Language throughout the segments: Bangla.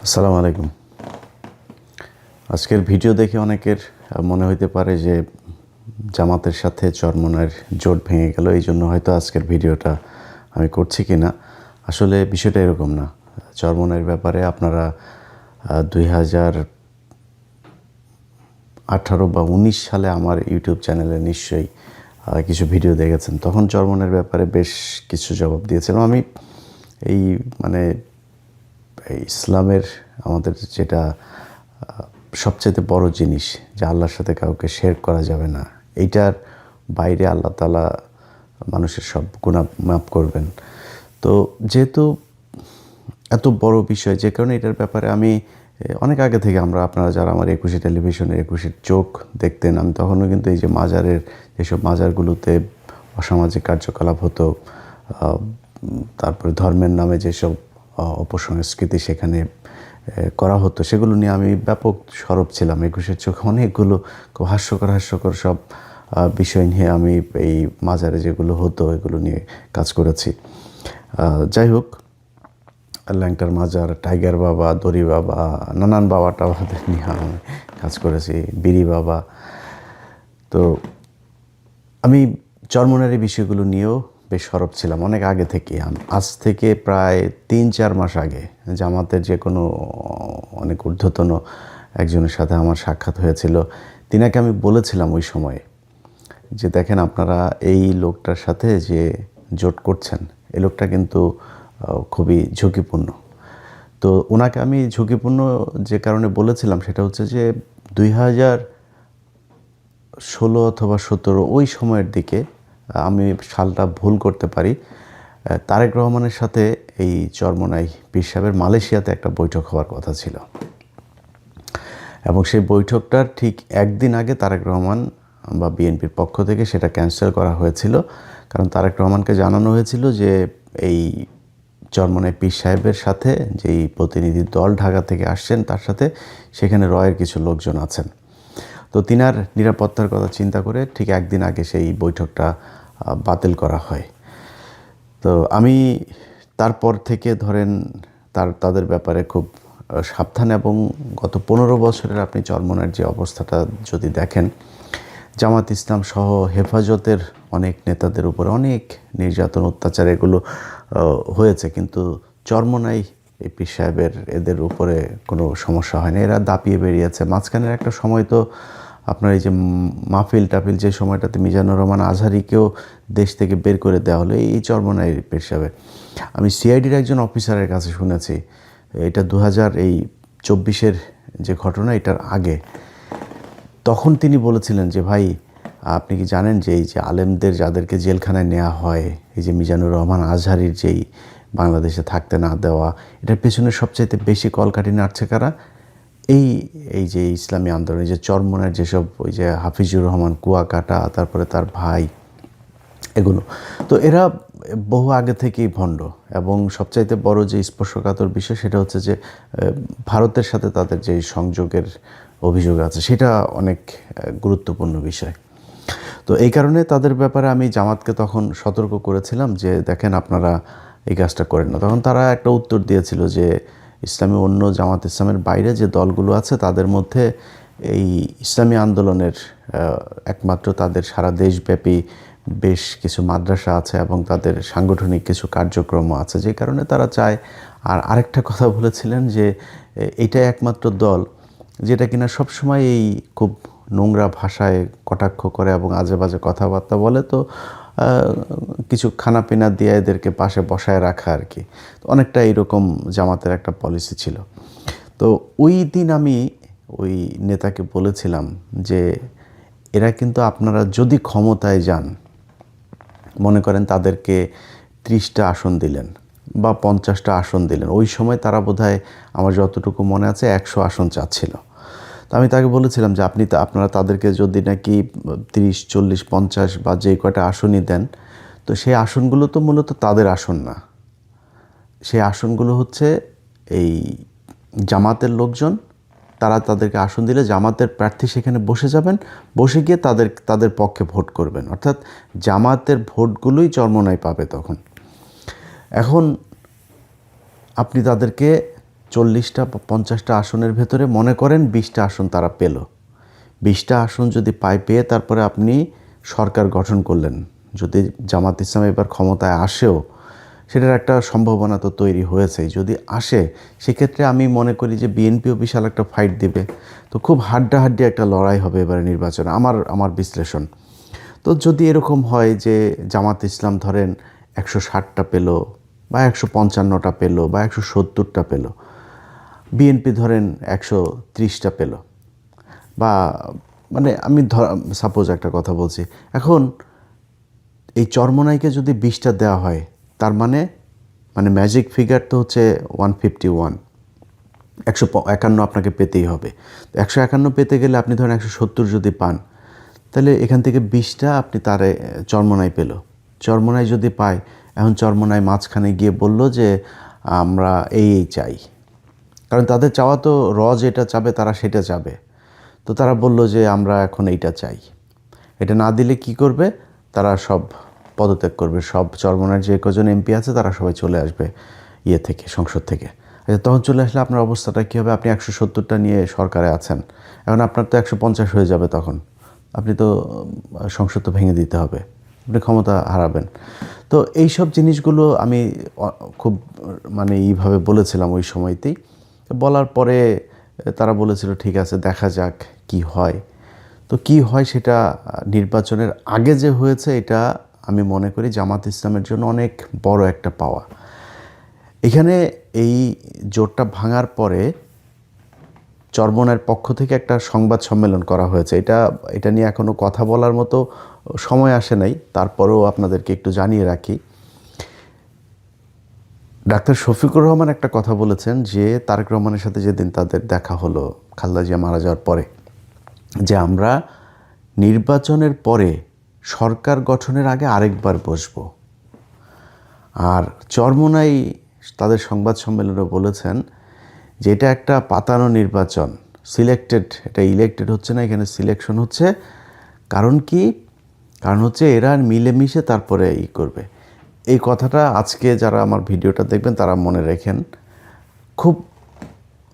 আসসালামু আলাইকুম। আজকের ভিডিও দেখে অনেকের মনে হইতে পারে যে জামাতের সাথে চরমোনাইর জোট ভেঙে গেল, এই জন্য হয়তো আজকের ভিডিওটা আমি করছি কিনা। আসলে বিষয়টা এরকম না। চরমোনাইর ব্যাপারে আপনারা 2018 বা 19 সালে আমার ইউটিউব চ্যানেলে নিশ্চয়ই কিছু ভিডিও দেখেছেন। তখন চরমোনাইর ব্যাপারে বেশ কিছু জবাব দিয়েছিলাম আমি। এই মানে ইসলামের আমাদের যেটা সবচেয়ে বড় জিনিস, যে আল্লাহর সাথে কাউকে শেরক করা যাবে না, এইটার বাইরে আল্লাহ তাআলা মানুষের সব গুনাহ মাফ করবেন। তো যেহেতু এত বড় বিষয়, যে কারণে এটার ব্যাপারে আমি অনেক আগে থেকে, আপনারা যারা আমার 21 টেলিভিশনের 21 চোখ দেখতেন, আমি তখনও কিন্তু এই যে মাজারের, যেসব মাজারগুলোতে অসামাজিক কার্যকলাপ হতো, তারপরে ধর্মের নামে যেসব অপসংস্কৃতি সেখানে করা হতো, সেগুলো নিয়ে আমি ব্যাপক সরব ছিলাম। 21 চোখে অনেকগুলো খুব হাস্যকর সব বিষয় নিয়ে আমি এই মাজারে যেগুলো হতো এগুলো নিয়ে কাজ করেছি। যাই হোক, ল্যাংটার মাজার, টাইগার বাবা, দড়ি বাবা, নানান বাবা টাবাদের নিয়ে আমি কাজ করেছি, বিড়ি বাবা। তো আমি চরমোনাইয়ের বিষয়গুলো নিয়েও বেশ সরব ছিলাম অনেক আগে থেকে। আজ থেকে প্রায় 3-4 মাস আগে জামাতের যে কোনো অনেক ঊর্ধ্বতন একজনের সাথে আমার সাক্ষাৎ হয়েছিল। তিনাকে আমি বলেছিলাম ওই সময়ে যে দেখেন, আপনারা এই লোকটার সাথে যে জোট করছেন, এই লোকটা কিন্তু খুবই ঝুঁকিপূর্ণ। তো ওনাকে আমি ঝুঁকিপূর্ণ যে কারণে বলেছিলাম সেটা হচ্ছে যে 2016 অথবা 17 ওই সময়ের দিকে, আমি সালটা ভুল করতে পারি, তারেক রহমানের সাথে এই চরমোনাই পীর সাহেবের মালয়েশিয়াতে একটা বৈঠক হওয়ার কথা ছিল, এবং সেই বৈঠকটার ঠিক একদিন আগে তারেক রহমান বা বিএনপির পক্ষ থেকে সেটা ক্যান্সেল করা হয়েছিল। কারণ তারেক রহমানকে জানানো হয়েছিল যে এই চরমোনাই পীর সাহেবের সাথে যেই প্রতিনিধি দল ঢাকা থেকে আসছেন, তার সাথে সেখানে রয়ের কিছু লোকজন আছেন। তো তিনার নিরাপত্তার কথা চিন্তা করে ঠিক একদিন আগে সেই বৈঠকটা বাতিল করা হয়। তো আমি তারপর থেকে ধরেন তাদের ব্যাপারে খুব সাবধান, এবং গত 15 বছরের আপনি চরমোনাইয়ের যে অবস্থাটা যদি দেখেন, জামাত ইসলাম সহ হেফাজতের অনেক নেতাদের উপরে অনেক নির্যাতন, অত্যাচার এগুলো হয়েছে, কিন্তু চরমোনাই এই পীর সাহেবের এদের উপরে কোনো সমস্যা হয় না। এরা দাপিয়ে বেরিয়েছে। মাঝখানের একটা সময় তো আপনার এই যে মাহফিল টাফিল, যে সময়টাতে মিজানুর রহমান আজহারিকেও দেশ থেকে বের করে দেওয়া হলো এই চরমোনাই পীর সাহেবের। আমি সিআইডির একজন অফিসারের কাছে শুনেছি, এটা 2024 যে ঘটনা, এটার আগে, তখন তিনি বলেছিলেন যে ভাই, আপনি কি জানেন যে এই যে আলেমদের যাদেরকে জেলখানায় নেওয়া হয়, এই যে মিজানুর রহমান আজহারির যেই বাংলাদেশে থাকতে না দেওয়া, এটার পেছনে সবচাইতে বেশি কলকাঠি নাড়ছে কারা? এই যে ইসলামী আন্দোলনের যে চরমোনাইয়ের যেসব, ওই যে হাফিজুর রহমান কুয়াকাটা, তারপরে তার ভাই, এগুলো। তো এরা বহু আগে থেকেই ভণ্ড, এবং সবচাইতে বড় যে স্পর্শকাতর বিষয় সেটা হচ্ছে যে ভারতের সাথে তাদের যে সংযোগের অভিযোগ আছে, সেটা অনেক গুরুত্বপূর্ণ বিষয়। তো এই কারণে তাদের ব্যাপারে আমি জামাতকে তখন সতর্ক করেছিলাম যে দেখেন, আপনারা এই কাজটা করেন না। তখন তারা একটা উত্তর দিয়েছিল যে ইসলামী অন্য জামাত ইসলামের বাইরে যে দলগুলো আছে তাদের মধ্যে এই ইসলামী আন্দোলনের একমাত্র তাদের সারা দেশব্যাপী বেশ কিছু মাদ্রাসা আছে, এবং তাদের সাংগঠনিক কিছু কার্যক্রমও আছে, যে কারণে তারা চায়। আর আরেকটা কথা বলেছিলেন যে এইটাই একমাত্র দল যেটা কিনা সবসময় এই খুব নোংরা ভাষায় কটাক্ষ করে এবং আজে বাজে কথাবার্তা বলে। তো কিছু খানাপিনা দিয়ে এদেরকে পাশে বসায় রাখা আর কি। তো অনেকটা এইরকম জামাতের একটা পলিসি ছিল। তো ওই দিন আমি ওই নেতাকে বলেছিলাম যে এরা কিন্তু, আপনারা যদি ক্ষমতায় যান, মনে করেন তাদেরকে 30টা আসন দিলেন বা 50টা আসন দিলেন, ওই সময় তারা বোধহয়, আমার যতটুকু মনে আছে, 100 আসন চাচ্ছিল। তো আমি তাকে বলেছিলাম যে আপনারা তাদেরকে যদি নাকি 30, 40, 50 বা যে কয়টা আসনই দেন, তো সেই আসনগুলো তো মূলত তাদের আসন না। সেই আসনগুলো হচ্ছে এই জামাতের লোকজন, তারা তাদেরকে আসন দিলে জামাতের প্রার্থী সেখানে বসে যাবেন, বসে গিয়ে তাদের পক্ষে ভোট করবেন, অর্থাৎ জামাতের ভোটগুলোই চরমোনাই পাবে তখন। এখন আপনি তাদেরকে 40টা 50টা আসনের ভেতরে মনে করেন 20টা আসন তারা পেল। 20টা আসন যদি পেয়ে তারপরে আপনি সরকার গঠন করলেন, যদি জামাত ইসলাম এবার ক্ষমতায় আসেও, সেটার একটা সম্ভাবনা তো তৈরি হয়েছেই। যদি আসে সেক্ষেত্রে আমি মনে করি যে বিএনপিও বিশাল একটা ফাইট দিবে। তো খুব হাড্ডাহাড্ডি একটা লড়াই হবে এবারে নির্বাচনে, আমার বিশ্লেষণ। তো যদি এরকম হয় যে জামাত ইসলাম ধরেন 160টা পেল বা 155টা পেল বা 170টা পেল, বিএনপি ধরেন 130টা পেল, বা মানে আমি সাপোজ একটা কথা বলছি, এখন এই চরমোনাইকে যদি 20টা দেওয়া হয়, তার মানে ম্যাজিক ফিগার তো হচ্ছে 151, 151 আপনাকে পেতেই হবে। তো 151 পেতে গেলে আপনি ধরেন 170 যদি পান, তাহলে এখান থেকে 20টা আপনি তারে চরমোনাই পেল। চরমোনাই যদি পায়, এখন চরমোনাই মাঝখানে গিয়ে বলল যে আমরা এই চাই, কারণ তাদের চাওয়া তো যেটা চাবে তারা সেটা চাবে। তো তারা বলল যে আমরা এখন এইটা চাই। এটা না দিলে কি করবে, তারা সব পদত্যাগ করবে, সব চরমোনাইয়ের যে কজন এমপি আছে তারা সবাই চলে আসবে থেকে, সংসদ থেকে। আচ্ছা, তখন চলে আসলে আপনার অবস্থাটা কী হবে? আপনি 170টা নিয়ে সরকারে আছেন, এখন আপনার তো 150 হয়ে যাবে। তখন আপনি তো সংসদ তো ভেঙে দিতে হবে, আপনি ক্ষমতা হারাবেন। তো এইসব জিনিসগুলো আমি খুব এইভাবে বলেছিলাম ওই সময়তেই। বলার পরে তারা বলেছিল ঠিক আছে, দেখা যাক কি হয়। তো কি হয় সেটা নির্বাচনের আগে যে হয়েছে, এটা আমি মনে করি জামাত ইসলামের জন্য অনেক বড় একটা পাওয়া। এখানে এই জোটটা ভাঙার পরে চরমোনাইয়ের পক্ষ থেকে একটা সংবাদ সম্মেলন করা হয়েছে। এটা নিয়ে এখনও কথা বলার মতো সময় আসে নাই, তারপরেও আপনাদেরকে একটু জানিয়ে রাখি। ডাক্তার শফিকুর রহমান একটা কথা বলেছেন যে তারেক রহমানের সাথে যেদিন তাদের দেখা হলো খালেদা জিয়া মারা যাওয়ার পরে, যে আমরা নির্বাচনের পরে সরকার গঠনের আগে আরেকবার বসবো। আর চরমোনাই তাদের সংবাদ সম্মেলনে বলেছেন যে এটা একটা পাতানো নির্বাচন, সিলেক্টেড, এটা ইলেক্টেড হচ্ছে না, এখানে সিলেকশন হচ্ছে। কারণ কি? কারণ হচ্ছে এরা মিলেমিশে তারপরে করবে। এই কথাটা আজকে যারা আমার ভিডিওটা দেখবেন তারা মনে রেখেন। খুব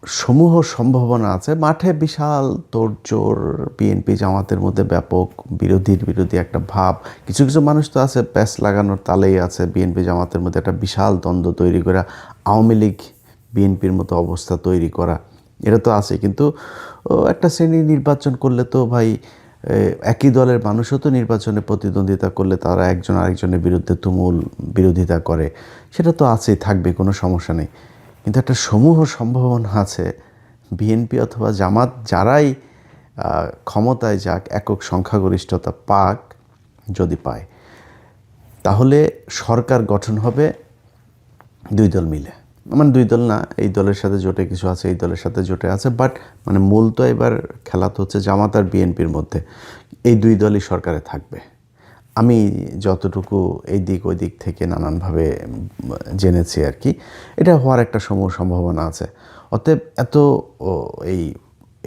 সমূহ সম্ভাবনা আছে, মাঠে বিশাল তোড়জোড়, বিএনপি জামাতের মধ্যে ব্যাপক বিরোধী একটা ভাব। কিছু কিছু মানুষ তো আছে প্যাচ লাগানোর তালেই আছে, বিএনপি জামাতের মধ্যে একটা বিশাল দ্বন্দ্ব তৈরি করা, আওয়ামী লীগ বিএনপির মতো অবস্থা তৈরি করা, এটা তো আছে। কিন্তু একটা শ্রেণী নির্বাচন করলে তো ভাই, একই দলের মানুষও তো নির্বাচনে প্রতিদ্বন্দ্বিতা করলে তারা একজন আরেকজনের বিরুদ্ধে তুমুল বিরোধিতা করে, সেটা তো আছেই, থাকবে, কোনো সমস্যা নেই। কিন্তু একটা সমূহ সম্ভাবনা আছে বিএনপি অথবা জামাত যারাই ক্ষমতায় যাক, একক সংখ্যাগরিষ্ঠতা পাক, যদি পায় তাহলে সরকার গঠন হবে দুই দল মিলে। দুই দল না, এই দলের সাথে জোটে কিছু আছে, এই দলের সাথে জোটে আছে, বাট মূল তো এবার খেলা তো হচ্ছে জামাত আর বিএনপির মধ্যে। এই দুই দলই সরকারে থাকবে, আমি যতটুকু এই দিক ওই দিক থেকে নানানভাবে জেনেছি আর কি। এটা হওয়ার একটা সম্ভাবনা আছে। অতএব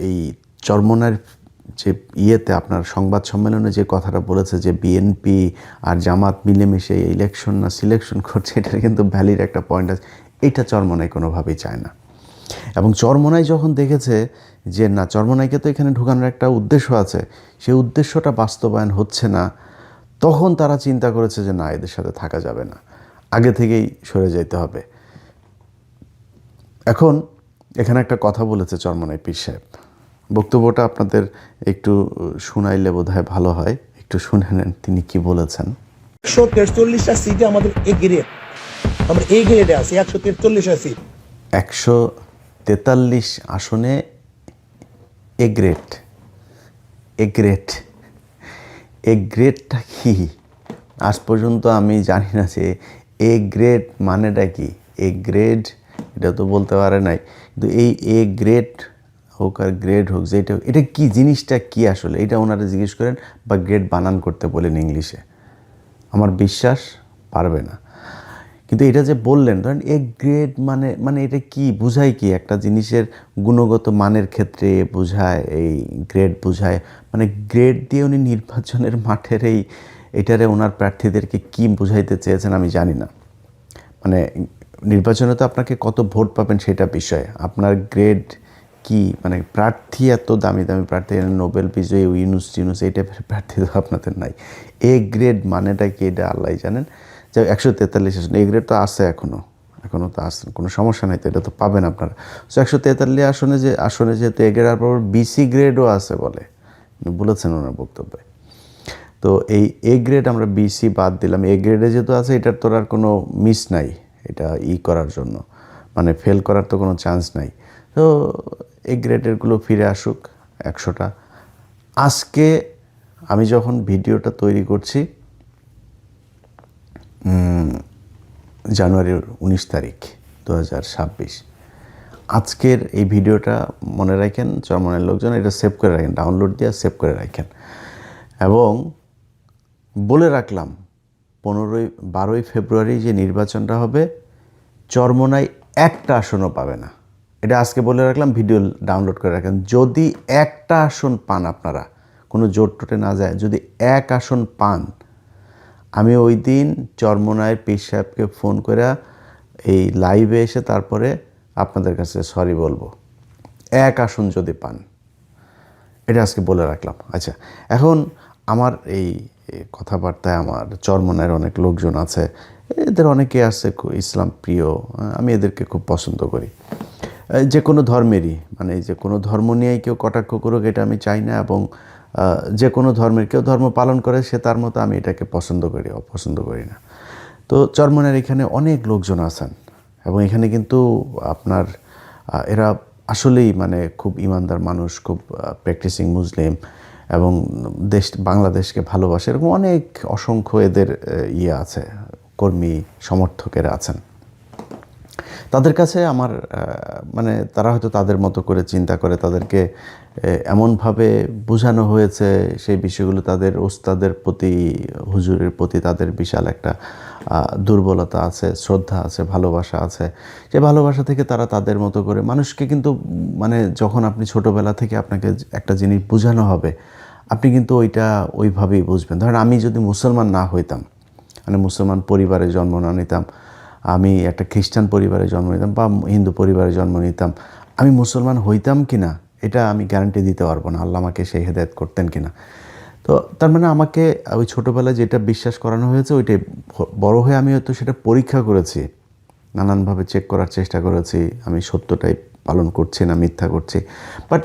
এই চরমোনাইয়ের যে আপনার সংবাদ সম্মেলনে যে কথাটা বলেছে যে বিএনপি আর জামাত মিলেমিশে ইলেকশন না সিলেকশন করছে, এটার কিন্তু ভ্যালিড একটা পয়েন্ট আছে। এটা চরমোনাই কোনোভাবেই চায় না। এবং চরমোনাই যখন দেখেছে যে না, চরমোনাইকে তো এখানে ঢুকানোর একটা উদ্দেশ্য আছে, সেই উদ্দেশ্যটা বাস্তবায়ন হচ্ছে না, তখন তারা চিন্তা করেছে যে না, এদের সাথে থাকা যাবে না, আগে থেকেই সরে যেতে হবে। এখন এখানে একটা কথা বলেছে চরমোনাই পীর সাহেব, বক্তব্যটা আপনাদের একটু শুনাইলে বোধহয় ভালো হয়, একটু শুনে নেন তিনি কি বলেছেন। 143টা সিটে আমাদের এ গ্রেড, আমরা এই গ্রেডে আছি, 143টা সিট, 143 আসনে এ গ্রেড। এ গ্রেডটা কি আজ পর্যন্ত আমি জানি না যে এ গ্রেড মানেটা কি। এ গ্রেড এটা তো বলতে পারে নাই, কিন্তু এই এ গ্রেড হোক আর গ্রেড হোক, যেটা এটা কি জিনিসটা কি আসলে, এটা ওনারা জিজ্ঞেস করেন বা গ্রেড বানান করতে বলেন ইংলিশে, আমার বিশ্বাস পারবে না। কিন্তু এটা যে বললেন, ধরেন এ গ্রেড মানে এটা কি বোঝায়, কি একটা জিনিসের গুণগত মানের ক্ষেত্রে বোঝায়, এই গ্রেড বোঝায়, গ্রেড দিয়ে উনি নির্বাচনের মাঠের এটারে ওনার প্রার্থীদেরকে কি বোঝাইতে চেয়েছেন আমি জানি না। নির্বাচনে তো আপনাকে কত ভোট পাবেন সেটা বিষয়, আপনার গ্রেড কি, মানে প্রার্থী এত দামি দামি প্রার্থী, নোবেল বিজয়ী ইউনুস এই টাইপের প্রার্থী তো আপনাদের নাই। এ গ্রেড মানেটা কি এটা আল্লাহ জানেন। যে 143 আসন, এ গ্রেড তো আছে এখনও তো আসেন, কোনো সমস্যা নাই তো, এটা তো পাবেন আপনারা। সো 143 আসনে যেহেতু এ গ্রেড, আর পর বিসি গ্রেডও আছে বলে, বলেছেন ওনার বক্তব্যে। তো এই এ গ্রেড আমরা বিসি বাদ দিলাম, এ গ্রেডে যেহেতু আছে এটার তোর আর কোনো মিস নাই, এটা করার জন্য, মানে ফেল করার তো কোনো চান্স নাই। তো এ গ্রেডেরগুলো ফিরে আসুক 100টা। আজকে আমি যখন ভিডিওটা তৈরি করছি জানুয়ারির 19 তারিখ 2026, আজকের এই ভিডিওটা মনে রাখেন, চরমনের লোকজন এটা সেভ করে রাখেন, ডাউনলোড দিয়ে সেভ করে রাখেন। এবং বলে রাখলাম 12ই ফেব্রুয়ারি যে নির্বাচনটা হবে, চরমোনাই একটা আসনও পাবে না, এটা আজকে বলে রাখলাম, ভিডিও ডাউনলোড করে রাখেন। যদি একটা আসন পান, আপনারা কোনো জোট টোটে না যায়, যদি এক আসন পান, আমি ওই দিন চরমোনাইয়ের পীর সাহেবকে ফোন করে এই লাইভে এসে তারপরে আপনাদের কাছে সরি বলবো, এক আসন যদি পান, এটা আজকে বলে রাখলাম। আচ্ছা, এখন আমার এই কথাবার্তায় আমার চরমোনাইয়ের অনেক লোকজন আছে, এদের অনেকে আছে ইসলাম প্রিয়, আমি এদেরকে খুব পছন্দ করি, যে কোনো ধর্মেরই, মানে যে কোনো ধর্ম নিয়েই কেউ কটাক্ষ করুক এটা আমি চাই না। এবং যে কোনো ধর্মের কেউ ধর্ম পালন করে সে তার মতো, আমি এটাকে পছন্দ করি, অপছন্দ করি না। তো চরমোনাইয়ের এখানে অনেক লোকজন আছেন, এবং এখানে কিন্তু আপনার এরা আসলেই মানে খুব ইমানদার মানুষ, খুব প্র্যাকটিসিং মুসলিম, এবং বাংলাদেশকে ভালোবাসে, এরকম অনেক অসংখ্য এদের আছে, কর্মী সমর্থকেরা আছেন। তাদের কাছে আমার মানে তারা হয়তো তাদের মতো করে চিন্তা করে, তাদেরকে এমনভাবে বোঝানো হয়েছে সেই বিষয়গুলো, তাদের ওস্তাদের প্রতি, হুজুরের প্রতি তাদের বিশাল একটা দুর্বলতা আছে, শ্রদ্ধা আছে, ভালোবাসা আছে। যে ভালোবাসা থেকে তারা তাদের মতো করে মানুষকে, কিন্তু মানে যখন আপনি ছোটোবেলা থেকে আপনাকে একটা জিনিস বোঝানো হবে, আপনি কিন্তু ওইটা ওইভাবেই বুঝবেন। ধরেন আমি যদি মুসলমান না হইতাম, মানে মুসলমান পরিবারে জন্ম না নিতাম, আমি একটা খ্রিস্টান পরিবারে জন্ম নিতাম বা হিন্দু পরিবারে জন্ম নিতাম, আমি মুসলমান হইতাম কি না এটা আমি গ্যারান্টি দিতে পারবো না, আল্লাহ আমাকে সেই হেদায়েত করতেন কি না। তো তার মানে আমাকে ওই ছোটোবেলায় যেটা বিশ্বাস করানো হয়েছে ওইটাই, বড় হয়ে আমি হয়তো সেটা পরীক্ষা করেছি, নানানভাবে চেক করার চেষ্টা করেছি, আমি সত্যটাই পালন করছি না মিথ্যা করছি। বাট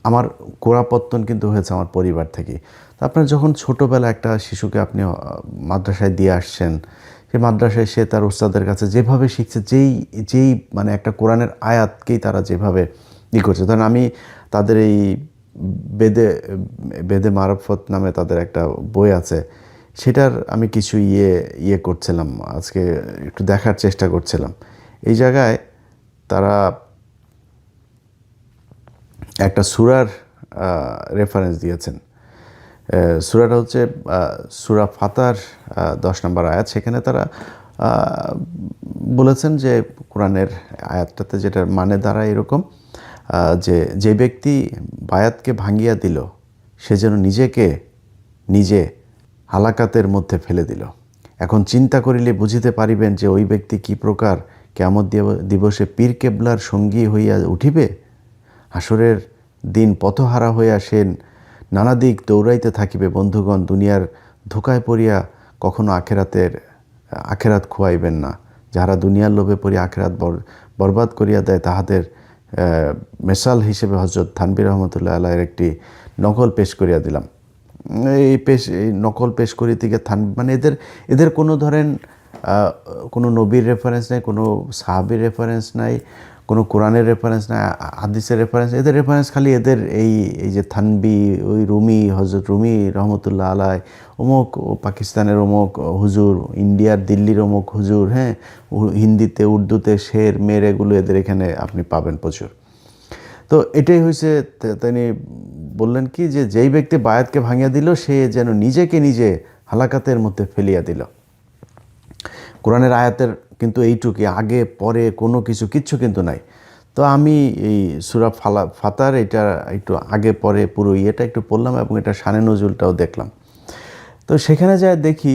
আমার গোড়াপত্তন কিন্তু হয়েছে আমার পরিবার থেকে। তো আপনার যখন ছোটোবেলা একটা শিশুকে আপনি মাদ্রাসায় দিয়ে আসছেন, সে মাদ্রাসায় সে তার ওস্তাদের কাছে যেভাবে শিখছে, যেই মানে একটা কোরআনের আয়াতকেই তারা যেভাবে করছে। ধরেন আমি তাদের এই বেদে মারফত নামে তাদের একটা বই আছে, সেটার আমি কিছু করছিলাম, আজকে একটু দেখার চেষ্টা করছিলাম। এই জায়গায় তারা একটা সূরার রেফারেন্স দিয়েছেন। সূরাটা হচ্ছে সূরা ফাতার 10 নম্বর আয়াত। সেখানে তারা বলেছেন যে কোরআনের আয়াতটাতে যেটার মানে দাঁড়ায় এরকম, যে ব্যক্তি বায়াতকে ভাঙ্গিয়া দিল সে যেন নিজে হালাকাতের মধ্যে ফেলে দিল। এখন চিন্তা করিলে বুঝিতে পারিবেন যে ওই ব্যক্তি কি প্রকার কিয়ামত দিবসে পীর কেবলার সঙ্গী হইয়া উঠিবে। হাসরের দিন পথহারা হইয়া সে নানা দিক দৌড়াইতে থাকিবে। বন্ধুগণ, দুনিয়ার ধোকায় পড়িয়া কখনো আখেরাত খুয়াইবেন না। যাহারা দুনিয়ার লোভে পড়িয়া আখেরাত বরবাদ করিয়া দেয়, তাহাদের মেসাল হিসেবে হযরত থানভী রহমতুল্লাহ আলাইহির একটি নকল পেশ করিয়া দিলাম। এই নকল পেশ করিতে গিয়ে মানে এদের কোনো ধরেন কোনো নবীর রেফারেন্স নাই, কোনো সাহাবীর রেফারেন্স নাই, কোনো কোরআনের রেফারেন্স নাই, হাদিসের রেফারেন্স। এদের রেফারেন্স খালি এদের এই যে থানভী, ওই রুমি, হযরত রুমি রহমতুল্লাহ আলাই, অমুক পাকিস্তানের অমুক হুজুর, ইন্ডিয়ার দিল্লির অমুক হুজুর, হ্যাঁ, হিন্দিতে উর্দুতে শের মের, এগুলো এদের এখানে আপনি পাবেন প্রচুর। তো এটাই হয়েছে, তিনি বললেন কি যে যেই ব্যক্তি বায়াতকে ভাঙিয়া দিল সে যেন নিজে হালাকাতের মধ্যে ফেলিয়া দিল। কোরআনের আয়াতের কিন্তু এইটুকুই, আগে পরে কোনো কিচ্ছু কিন্তু নাই। তো আমি এই সূরা ফাতার এটা একটু আগে পরে পুরো ইয়েটা একটু পড়লাম, এবং এটা শানে নজুলটাও দেখলাম। তো সেখানে যায় দেখি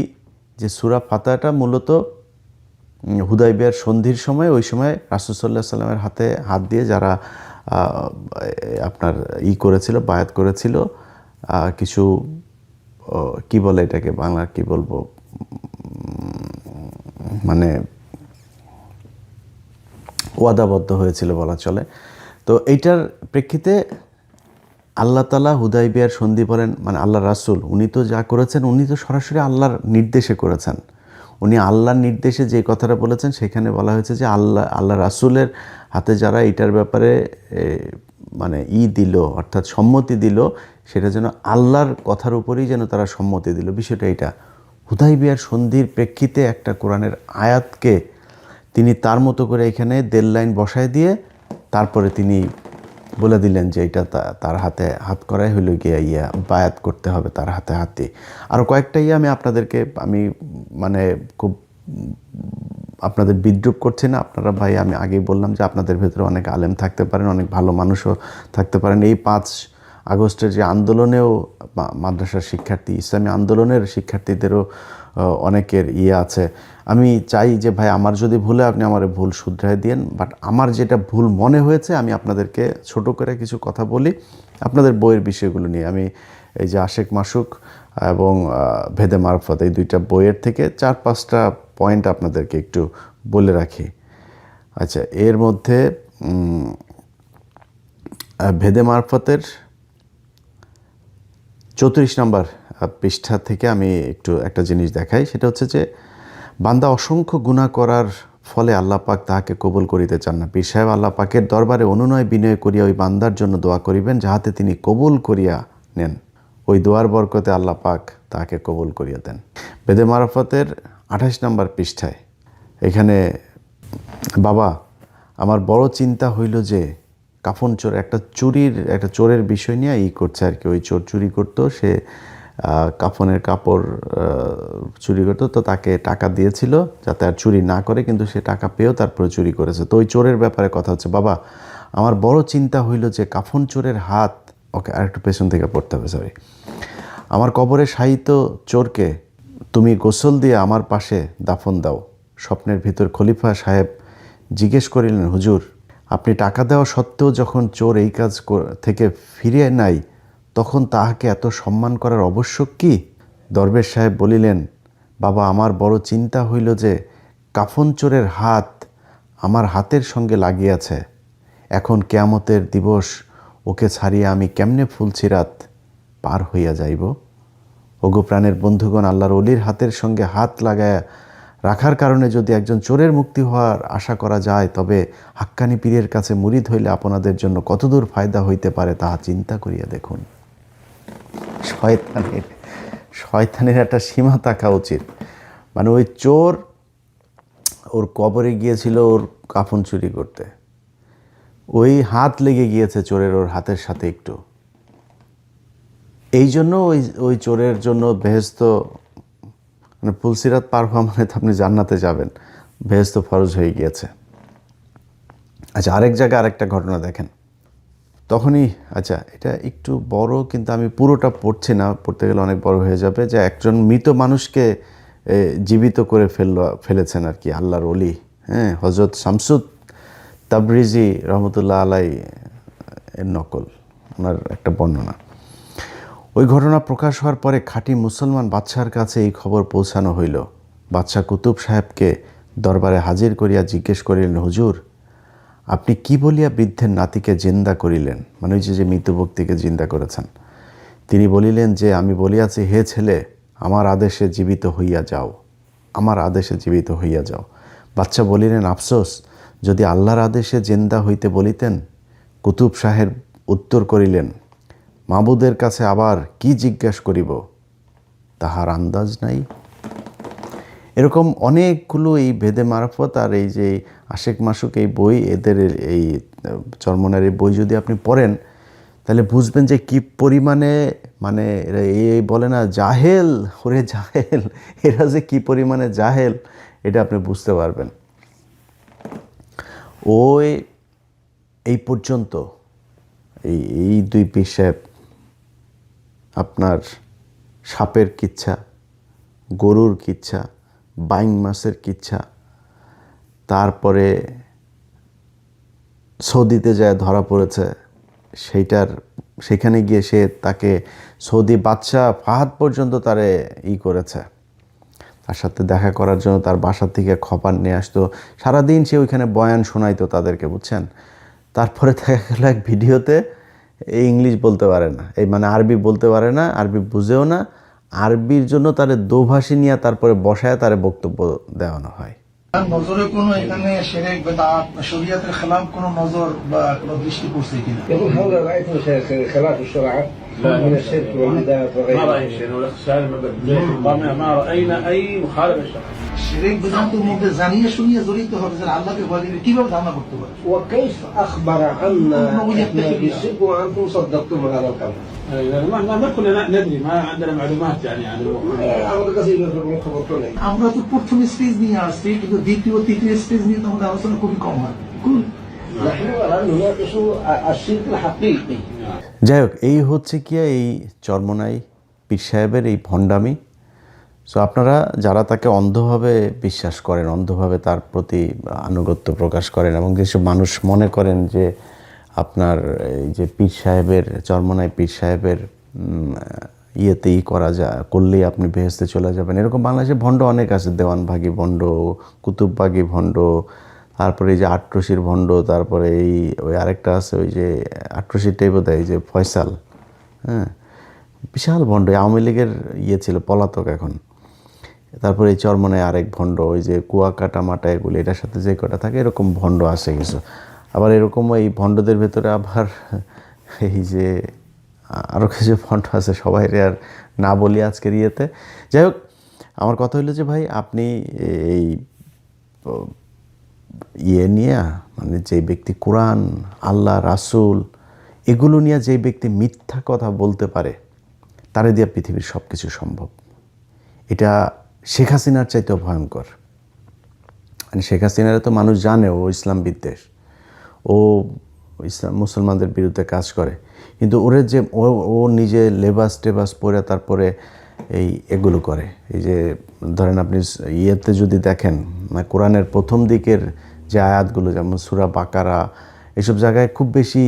যে সূরা ফাতারটা মূলত হুদাইবিয়ার সন্ধির সময়, ওই সময় রাসূল সাল্লাল্লাহু আলাইহি সাল্লামের হাতে হাত দিয়ে যারা আপনার করেছিল, বায়াত করেছিল, কিছু কি বলে এটাকে, বাংলা কি বলবো, মানে ওয়াদাবদ্ধ হয়েছিল বলা চলে। তো এইটার প্রেক্ষিতে আল্লাহ তাআলা হুদাইবিয়ার সন্ধি বলেন, মানে আল্লাহ রাসূল উনি তো যা করেছেন, উনি তো সরাসরি আল্লাহর নির্দেশে করেছেন। উনি আল্লাহর নির্দেশে যে কথাটা বলেছেন, সেখানে বলা হয়েছে যে আল্লাহ রাসূলের হাতে যারা এটার ব্যাপারে মানে দিল, অর্থাৎ সম্মতি দিল, সেটা যেন আল্লাহর কথার উপরেই যেন তারা সম্মতি দিল। বিষয়টা এটা। হুদাইবিয়ার সন্ধির প্রেক্ষিতে একটা কোরআনের আয়াতকে তিনি তার মতো করে এখানে দেড় লাইন বসায় দিয়ে তারপরে তিনি বলে দিলেন যে এটা তার হাতে হাত করাই হলো গিয়ে বায়াত করতে হবে তার হাতে হাতে। আরও কয়েকটা আমি আপনাদেরকে মানে খুব আপনাদের বিদ্রুপ করছি না। আপনারা ভাই, আমি আগেই বললাম যে আপনাদের ভেতরে অনেক আলেম থাকতে পারেন, অনেক ভালো মানুষও থাকতে পারেন। এই 5 আগস্টের যে আন্দোলনেও মাদ্রাসার শিক্ষার্থী, ইসলামী আন্দোলনের শিক্ষার্থীদেরও অনেকের আছে। আমি চাই যে ভাই, আমার যদি ভুলে আপনি আমার ভুল শুধরায় দিয়েন, বাট আমার যেটা ভুল মনে হয়েছে আমি আপনাদেরকে ছোট করে কিছু কথা বলি আপনাদের বইয়ের বিষয়গুলো নিয়ে। আমি এই যে আশেক মাসুক এবং ভেদে মারফত, এই 2টা বইয়ের থেকে 4-5টা পয়েন্ট আপনাদেরকে একটু বলে রাখি। আচ্ছা, এর মধ্যে ভেদে মারফতের 34 নম্বর পৃষ্ঠা থেকে আমি একটু একটা জিনিস দেখাই। সেটা হচ্ছে যে বান্দা অসংখ্য গুনাহ করার ফলে আল্লাহ পাক তাহাকে কবুল করিতে চান না। পীর সাহেব আল্লাহ পাকের দরবারে অনুনয় বিনয় করিয়া ওই বান্দার জন্য দোয়া করিবেন, যাহাতে তিনি কবুল করিয়া নেন। ওই দোয়ার বরকতে আল্লাহ পাক তাহাকে কবুল করিয়া দেন। বেদে মারফতের 28 নম্বর পৃষ্ঠায় এখানে, বাবা আমার বড় চিন্তা হইল যে কাফন চোর, একটা চোরের বিষয় নিয়ে করছে আর কি। ওই চোর চুরি করতো, সে কাফনের কাপড় চুরি করতো, তো তাকে টাকা দিয়েছিল যাতে আর চুরি না করে, কিন্তু সে টাকা পেয়েও তারপরে চুরি করেছে। তো ওই চোরের ব্যাপারে কথা হচ্ছে, বাবা আমার বড় চিন্তা হইল যে কাফন চোরের হাত, ওকে আরেকটু পেছন থেকে পড়তে হবে, সরি, আমার কবরে শায়িত চোরকে তুমি গোসল দিয়ে আমার পাশে দাফন দাও। স্বপ্নের ভিতর খলিফা সাহেব জিজ্ঞেস করিলেন, হুজুর আপনি টাকা দেওয়া সত্ত্বেও যখন চোর এই কাজ থেকে ফিরিয়ে নাই, তখন তাহাকে এত সম্মান করার আবশ্যক কি? দরবেশ সাহেব বলিলেন, বাবা আমার বড় চিন্তা হইল যে কাফন চোরের হাত আমার হাতের সঙ্গে লাগিয়াছে। এখন কিয়ামতের দিবস ওকে ছাড়িয়া আমি কেমনে ফুলছিরাত পার হইয়া যাইব? ওগো প্রাণের বন্ধুগণ, আল্লাহর ওলির হাতের সঙ্গে হাত লাগায়া রাখার কারণে যদি একজন চোরের মুক্তি হওয়ার আশা করা যায়, তবে হাক্কানি পীরের কাছে মুরিদ হইলে আপনাদের জন্য কতদূর ফায়দা হইতে পারে তাহা চিন্তা করিয়া দেখুন। শয়তানের একটা সীমা থাকা উচিত। মানে ওই চোর ওর কবরে গিয়েছিল ওর কাফন চুরি করতে, ওই হাত লেগে গিয়েছে চোরের ওর হাতের সাথে একটু, এই জন্য ওই চোরের জন্য বেহেশত, মানে ফুলসিরাত পার হওয়া মানে তো আপনি জান্নাতে যাবেন, বেহেশত ফরজ হয়ে গিয়েছে। আচ্ছা, আরেক জায়গায় আরেকটা ঘটনা দেখেন। তখনই, আচ্ছা এটা একটু বড়, কিন্তু আমি পুরোটা পড়ছি না, পড়তে গেলে অনেক বড় হয়ে যাবে। যে একজন মৃত মানুষকে জীবিত করে ফেলেছেন আর কি আল্লাহর ওলি, হ্যাঁ, হযরত শামসুদ তাবরিজি রহমতুল্লাহ আলাই এর নকল, ওনার একটা বর্ণনা। ওই ঘটনা প্রকাশ হওয়ার পরে খাঁটি মুসলমান বাদশার কাছে এই খবর পৌঁছানো হইল। বাদশাহ কুতুব সাহেবকে দরবারে হাজির করিয়া জিজ্ঞেস করিলেন, হুজুর আপনি কি বলিয়া বৃদ্ধের নাতিকে জিন্দা করিলেন? মানে ওই যে মৃত ব্যক্তিকে জিন্দা করেছেন। তিনি বলিলেন যে আমি বলিয়াছি, হে ছেলে, আমার আদেশে জীবিত হইয়া যাও, আমার আদেশে জীবিত হইয়া যাও। বাদশা বলিলেন, আফসোস, যদি আল্লাহর আদেশে জিন্দা হইতে বলিতেন। কুতুব সাহেব উত্তর করিলেন, মাবুদের কাছে আবার কি জিজ্ঞাস করিব, তাহার আন্দাজ নাই। এরকম অনেকগুলো এই ভেদে মারফত আর এই যে আশেক মাসুক এই বই, এদের এই চরমনার এই বই যদি আপনি পড়েন, তাহলে বুঝবেন যে কি পরিমাণে, মানে এরা এই বলে না জাহেল, ওরে জাহেল, এরা যে কি পরিমাণে জাহেল এটা আপনি বুঝতে পারবেন। ওই এই পর্যন্ত এই 2 পীর সাহেব আপনার সাপের কিচ্ছা, গরুর কিচ্ছা, বাইং মাছের কিচ্ছা, তারপরে সৌদিতে যায় ধরা পড়েছে, সেখানে গিয়ে সে তাকে সৌদি বাদশাহ ফাহাদ পর্যন্ত তারে করেছে, তার সাথে দেখা করার জন্য তার বাসা থেকে খবর নিয়ে আসতো, সারাদিন সে ওইখানে বয়ান শোনাইতো তাদেরকে, বুঝছেন। তারপরে দেখা গেল এক ভিডিওতে এই ইংলিশ বলতে পারে না, এই মানে আরবি বলতে পারে না, আরবি বুঝেও না, আরবির জন্য তারে দোভাষী নিয়ে তারপরে বসায় তারে বক্তব্য দেওয়ানো হয়। নজরে কোনো এখানে শিরক বিদআত শরীয়তের খেলাফ কোনো নজর বা কোনো দৃষ্টি পড়ছে কিনা? يقول هذا رأيتم خلاف الشرع من الشرك والبدعات ما وغيره. رأي شيء ما رأينا أي مخالفة شرعية. শিরক বিদআতের মধ্যে জানিয়ে শুনিয়ে জড়িত হবে যে আল্লাহকে ভয় দিলে কিভাবে ধারণা করতে পারে? وكيف أخبر عنا إحنا بالشرك وأنتم صدقتم هذا الخبر؟ ما كلنا ندري، ما عندنا معلومات يعني عن الموضوع. أمر كثير من خبرتنا. আমরা তো প্রথম স্টেজ নিয়ে আসছি, কিন্তু দ্বিতীয় তৃতীয় স্টেজ নিয়ে তো আমাদের আলোচনা খুবই কম হয়। نحن الآن نناقش الشرك الحقيقي. যাই হোক, এই হচ্ছে কি এই চরমোনাই পীর সাহেবের এই ভণ্ডামি। সো আপনারা যারা তাকে অন্ধভাবে বিশ্বাস করেন, অন্ধভাবে তার প্রতি আনুগত্য প্রকাশ করেন, এবং যেসব মানুষ মনে করেন যে আপনার এই যে পীর সাহেবের, চরমোনাই পীর সাহেবের করলেই আপনি বেহেশতে চলে যাবেন, এরকম বাংলাদেশে ভণ্ড অনেক আছে। দেওয়ানভাগী ভণ্ড, কুতুববাগী ভণ্ড, তারপরে এই যে আটরশির ভণ্ড, তারপরে ওই আরেকটা আছে ওই যে আটরশিরটাই বোধ হয় যে ফয়সাল, হ্যাঁ, বিশাল ভণ্ড, আওয়ামী লীগের ছিল, পলাতক এখন। তারপরে এই চরমোনাই আরেক ভণ্ড, ওই যে কুয়াকাটা মাটা এগুলো, এটার সাথে যে কটা থাকে এরকম ভণ্ড আছে কিছু। আবার এরকম এই ভণ্ডদের ভেতরে আবার এই যে আরও কিছু ভণ্ড আছে, সবাই আর না বলি আজকের ইয়েতে। যাই হোক, আমার কথা হলো যে ভাই, আপনি এই নিয়ে, মানে যে ব্যক্তি কোরআন, আল্লাহ, রাসূল এগুলো নিয়ে যে ব্যক্তি মিথ্যা কথা বলতে পারে, তারে দিয়ে পৃথিবীর সব কিছু সম্ভব। এটা শেখ হাসিনার চাইতেও ভয়ঙ্কর। মানে শেখ হাসিনারে তো মানুষ জানে ও ইসলাম বিদ্বেষ, ও ইসলাম মুসলমানদের বিরুদ্ধে কাজ করে, কিন্তু ওরে যে ও নিজে লেবাস টেবাস পরে তারপরে এগুলো করে। এই যে ধরেন আপনি ইয়েতে যদি দেখেন, মানে কোরআনের প্রথম দিকের যে আয়াতগুলো, যেমন সূরা বাকারা, এসব জায়গায় খুব বেশি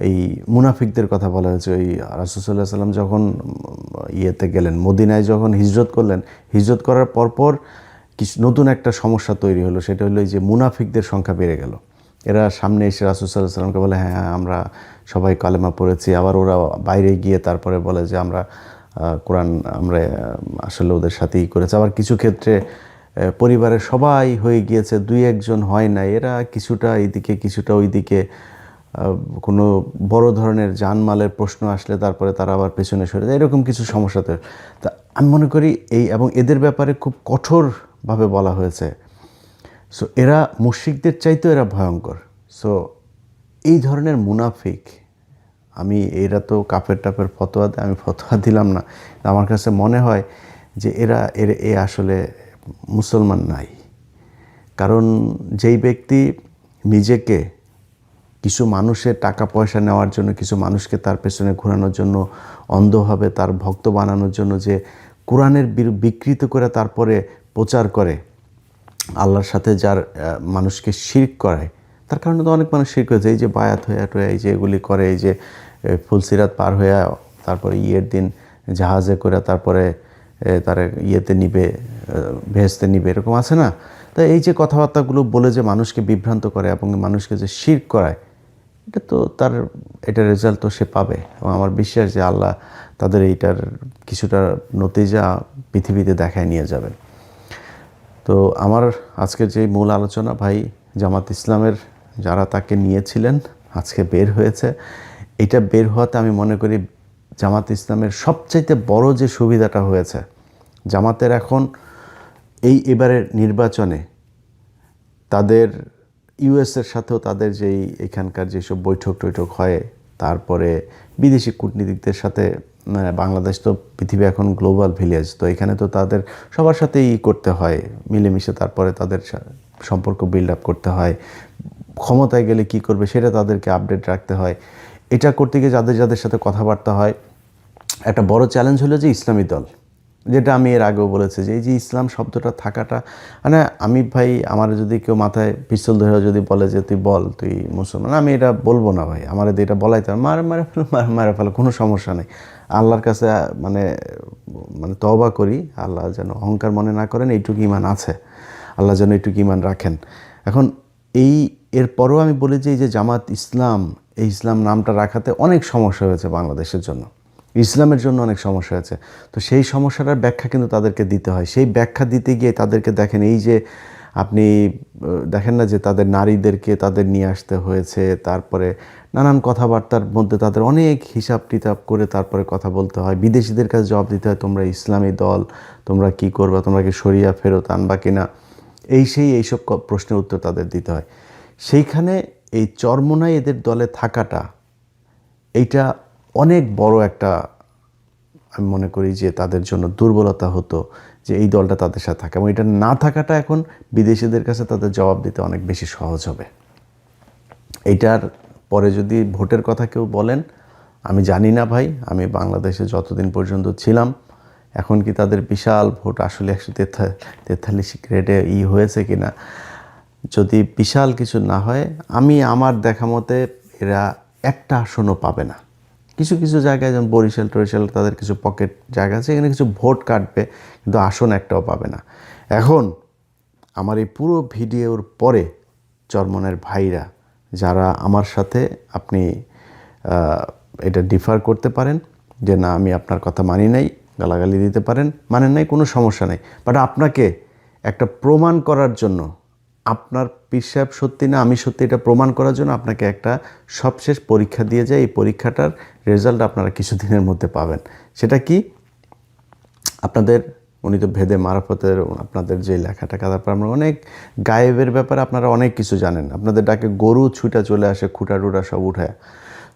এই মুনাফিকদের কথা বলা হয়েছে। ওই রাসূল সাল্লাল্লাহু আলাইহি ওয়াসাল্লাম যখন ইয়েতে গেলেন, মদিনায় যখন হিজরত করলেন, হিজরত করার পরপর কিছু নতুন একটা সমস্যা তৈরি হলো, সেটা হলো এই যে মুনাফিকদের সংখ্যা বেড়ে গেল। এরা সামনে এসে রাসূল সাল্লাল্লাহু আলাইহি ওয়াসাল্লামকে বলে, হ্যাঁ আমরা সবাই কালেমা পড়েছি, আবার ওরা বাইরে গিয়ে তারপরে বলে যে আমরা কোরআন আমরা আসলে ওদের সাথেই করেছি। আবার কিছু ক্ষেত্রে পরিবারের সবাই হয়ে গিয়েছে, দুই একজন হয় না, এরা কিছুটা এইদিকে কিছুটা ওইদিকে, কোনো বড় ধরনের জানমালের প্রশ্ন আসলে তারপরে তারা আবার পেছনে সরে যায়, এরকম কিছু সমস্যাতে। তা আমি মনে করি এবং এদের ব্যাপারে খুব কঠোরভাবে বলা হয়েছে। সো এরা মুশরিকদের চাইতেও এরা ভয়ঙ্কর। সো এই ধরনের মুনাফিক, এরা তো কাফের টাফের ফতোয়া দেয়, আমি ফতোয়া দিলাম না, আমার কাছে মনে হয় যে এ আসলে মুসলমান নাই। কারণ যেই ব্যক্তি নিজেকে কিছু মানুষের টাকা পয়সা নেওয়ার জন্য, কিছু মানুষকে তার পেছনে ঘোরানোর জন্য, অন্ধভাবে তার ভক্ত বানানোর জন্য যে কোরআনের বিকৃত করে তারপরে প্রচার করে, আল্লাহর সাথে যার মানুষকে শিরক করায়, তার কারণে তো অনেক মানুষ শিরক হয়েছে। এই যে বায়াত হয়ে এই যে এগুলি করে, এই যে ফুলসিরাত পার হয়ে তারপরে ইয়ের দিন জাহাজে করে তারপরে তার ইয়েতে নিবে, ভেস্তে নিবে, এরকম আছে না? তাই এই যে কথাবার্তাগুলো বলে যে মানুষকে বিভ্রান্ত করে এবং মানুষকে যে শিরক করায়, এটার রেজাল্ট তো সে পাবে। এবং আমার বিশ্বাস যে আল্লাহ তাদের এইটার কিছুটা নতিজা পৃথিবীতে দেখায় নিয়ে যাবেন। তো আমার আজকের যে মূল আলোচনা, ভাই জামাত ইসলামের যারা তাকে নিয়েছিলেন আজকে বের হয়েছে, এটা বের হওয়াতে আমি মনে করি জামাত ইসলামের সবচাইতে বড় যে সুবিধাটা হয়েছে, জামাতের এখন এবারের নির্বাচনে তাদের ইউএসের সাথেও তাদের যেই এখানকার যেসব বৈঠক টৈঠক হয়, তারপরে বিদেশি কূটনীতিকদের সাথে, বাংলাদেশ তো পৃথিবী এখন গ্লোবাল ভিলেজ, তো এখানে তো তাদের সবার সাথেই করতে হয় মিলেমিশে, তারপরে তাদের সম্পর্ক বিল্ড আপ করতে হয়, ক্ষমতায় গেলে কি করবে সেটা তাদেরকে আপডেট রাখতে হয়। এটা করতে গিয়ে যাদের সাথে কথাবার্তা হয়, একটা বড় চ্যালেঞ্জ হলো যে ইসলামী দল, যেটা আমি এর আগেও বলেছি যে এই যে ইসলাম শব্দটা থাকাটা, মানে আমি ভাই, আমার যদি কেউ মাথায় পিস্তল ধরে যদি বলে যে তুই বল তুই মুসলমান, আমি এটা বলবো না ভাই। আমার এটা বলাই তো মারে ফেলো, কোনো সমস্যা নেই। আল্লাহর কাছে মানে মানে তওবা করি, আল্লাহ যেন অহংকার মনে না করেন, এইটুকু ঈমান আছে, আল্লাহ যেন এইটুকু ঈমান রাখেন। এখন এরপরও আমি বলি যে এই যে জামাত ইসলাম, এই ইসলাম নামটা রাখাতে অনেক সমস্যা হয়েছে বাংলাদেশের জন্য, ইসলামের জন্য অনেক সমস্যা হয়েছে। তো সেই সমস্যাটার ব্যাখ্যা কিন্তু তাদেরকে দিতে হয়। সেই ব্যাখ্যা দিতে গিয়ে তাদেরকে দেখেন, এই যে আপনি দেখেন না যে তাদের নারীদেরকে তাদের নিয়ে আসতে হয়েছে, তারপরে নানান কথাবার্তার মধ্যে তাদের অনেক হিসাব টিতাব করে তারপরে কথা বলতে হয়, বিদেশিদের কাছে জবাব দিতে হয়, তোমরা ইসলামী দল, তোমরা কি করবা, তোমরা কি শরিয়া ফেরত আনবা কিনা, এইসব প্রশ্নের উত্তর তাদের দিতে হয়। সেইখানে এই চরমোনাই এদের দলে থাকাটা, এইটা অনেক বড় একটা, আমি মনে করি যে তাদের জন্য দুর্বলতা হতো যে এই দলটা তাদের সাথে থাকে, এবং এটা না থাকাটা এখন বিদেশিদের কাছে তাদের জবাব দিতে অনেক বেশি সহজ হবে। এইটার পরে যদি ভোটের কথা কেউ বলেন, আমি জানি না ভাই, আমি বাংলাদেশে যতদিন পর্যন্ত ছিলাম, এখন কি তাদের বিশাল ভোট আসলে 143 গ্রেডে হয়েছে কিনা, যদি বিশাল কিছু না হয়, আমি আমার দেখা মতে এরা একটা আসনও পাবে না। কিছু কিছু জায়গায় যেমন বরিশাল টরিশাল তাদের কিছু পকেট জায়গা আছে, এখানে কিছু ভোট কাটবে, কিন্তু আসন একটাও পাবে না। এখন আমার এই পুরো ভিডিওর পরে চরমনের ভাইরা যারা আমার সাথে, আপনি এটা ডিফার করতে পারেন যে না আমি আপনার কথা মানি নাই, গালাগালি দিতে পারেন, মানেন নাই, কোনো সমস্যা নেই। বাট আপনাকে একটা প্রমাণ করার জন্য, আপনার পীর সাহেব সত্যি না আমি সত্যি, এটা প্রমাণ করার জন্য আপনাকে একটা সবশেষ পরীক্ষা দিয়ে যায়। এই পরীক্ষাটার রেজাল্ট আপনারা কিছুদিনের মধ্যে পাবেন। সেটা কি, আপনাদের উনি তো ভেদে মারফতের আপনাদের যে লেখাটাকা, তারপর আমরা অনেক গায়েবের ব্যাপারে আপনারা অনেক কিছু জানেন। আপনাদের ডাকে গরু ছুটা চলে আসে, খুঁটা টুটা সব উঠায়।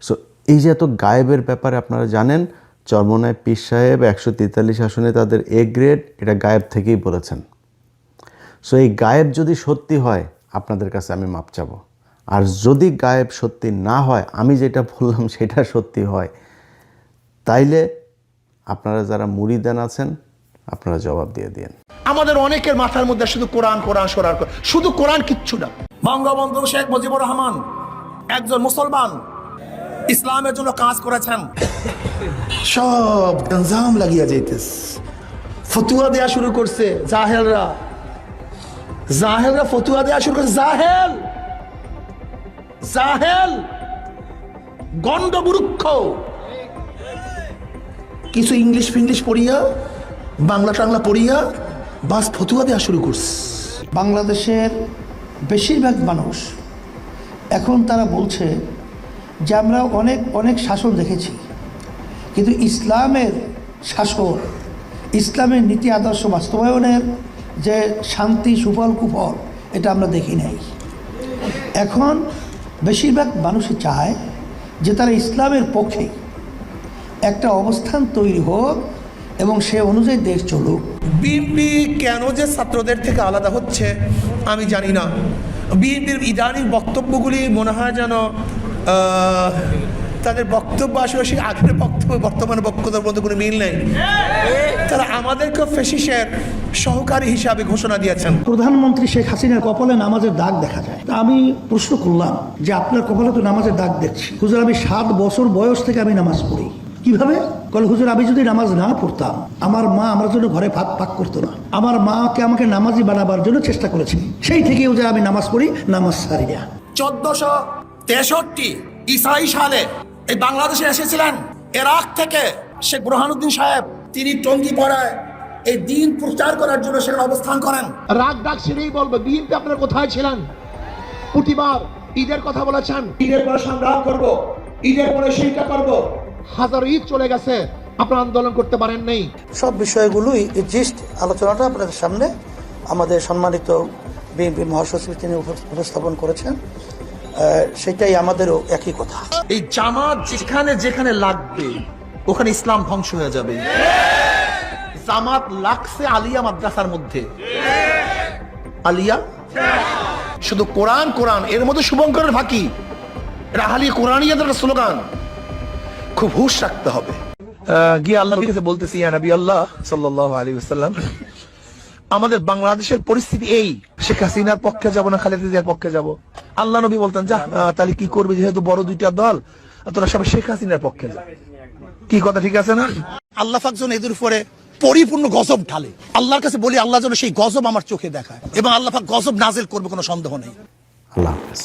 সো এই যে এত গায়েবের ব্যাপারে আপনারা জানেন, চরমোনাই পীর সাহেব 143 আসনে তাদের এ গ্রেড, এটা গায়েব থেকেই বলেছেন। সো এই গায়েব যদি সত্যি হয়, আপনাদের কাছে আমি মাপ চাবো। আর যদি গায়েব সত্যি না হয়, আমি যেটা বললাম সেটা সত্যি হয়, তাইলে আপনারা যারা মুরিদান আছেন, আপনারা জবাব দিয়ে দিন। আমাদের অনেকের মাথার মধ্যে শুধু কোরআন কোরআন সরার, শুধু কোরআন কিচ্ছু না। বঙ্গবন্ধু শেখ মুজিবুর রহমান একজন মুসলমান, ইসলামের জন্য কাজ করেছেন, সব গঞ্জাম লাগিয়া যাইতেছে, ফতুয়া দেয়া শুরু করছে জাহেলরা ফতুয়া দেয়া শুরু করছে। জাহেল গন্ডমূর্খ, কিছু ইংলিশ ফিংলিশ পড়িয়া, বাংলা টাংলা পড়িয়া বাস ফতুয়া দেওয়া শুরু করছে। বাংলাদেশের বেশিরভাগ মানুষ এখন তারা বলছে যে আমরা অনেক শাসন দেখেছি, কিন্তু ইসলামের শাসন, ইসলামের নীতি আদর্শ বাস্তবায়নের যে শান্তি সুফল কুফল, এটা আমরা দেখি নাই। এখন বেশিরভাগ মানুষই চায় যে তারা ইসলামের পক্ষে একটা অবস্থান তৈরি হোক এবং সে অনুযায়ী দেশ চলুক। বিএনপি কেন যে ছাত্রদের থেকে আলাদা হচ্ছে আমি জানি না। বিএনপির ইদানিং বক্তব্যগুলি মনে হয় যেন তাদের বক্তব্য আসলে সেই আগের বক্তব্য বর্তমানে বক্তব্যের মধ্যে কোনো মিল নেই। তারা আমাদেরকে ফেসিসের সহকারী হিসাবে ঘোষণা দিয়েছেন। প্রধানমন্ত্রী শেখ হাসিনার কপালে নামাজের দাগ দেখা যায়। তা আমি প্রশ্ন করলাম যে আপনার কপালে তো নামাজের দাগ দেখছি। হুজুর, আমি 7 বছর বয়স থেকে আমি নামাজ পড়ি। কিভাবে? বলে হুজুর, আমি যদি নামাজ না পড়তাম, আমার মা আমার জন্য ঘরে ভাত পাক করতো না। আমার মাকে আমাকে নামাজি বানাবার জন্য চেষ্টা করেছি, সেই থেকে হুজুর আমি নামাজ পড়ি, নামাজ ছাড়ি না। 1463 ঈসাই সালে এই বাংলাদেশে এসেছিলেন ইরাক থেকে শেখ বুরহানুদ্দিন সাহেব। তিনি টঙ্গী পড়ায় এই দিন প্রচার করার জন্য সেখানে অবস্থান করেন। রাগ ডাক সেটাই বলবে, বিএনপি আপনারা কোথায় ছিলেন? প্রতিবার ঈদের কথা বলেছেন, ঈদের পরে সংগ্রাম করব, ঈদের পরে সেইটা করব। হাজার ঈদ চলে গেছে, আপনারা আন্দোলন করতে পারেন নেই। সব বিষয়গুলোই জিস্ট আলোচনাটা আপনাদের সামনে আমাদের সম্মানিত বিএনপি মহাসচিব তিনি উপস্থাপন করেছেন। সেটাই আমাদেরও একই কথা। এই জামাত যেখানে যেখানে লাগবে ওখানে ইসলাম ধ্বংস হয়ে যাবে। জামাত লাগছে আলিয়া মাদ্রাসার মধ্যে, আলিয়া শুধু কোরআন কোরআন, এর মধ্যে শুভঙ্করের ফাঁকি, রাহালি কোরআনিয়াদের স্লোগান। খুব হুঁশ রাখতে হবে। গিয়ে আল্লাহ কাছে বলতেছি, ইয়া নবী আল্লাহ সাল্লাল্লাহু আলাইহি ওয়াসাল্লাম, আমাদের বাংলাদেশের পরিস্থিতি এই, শেখ হাসিনার পক্ষে যাব না খালেদা জিয়ার পক্ষে যাব? আল্লাহ নবী বলতেন, যা তাহলে কি করবে, যেহেতু বড় দুইটা দল, তোরা সবাই শেখ হাসিনার পক্ষে যা। কি কথা ঠিক আছে না? আল্লাহ পাক যেন এদের উপরে পরিপূর্ণ গজব ঢালে। আল্লাহর কাছে বলি, আল্লাহ যেন সেই গজব আমার চোখে দেখায়, এবং আল্লাহ পাক গজব নাজিল করবে, কোনো সন্দেহ নেই। আল্লাহ হাফেজ।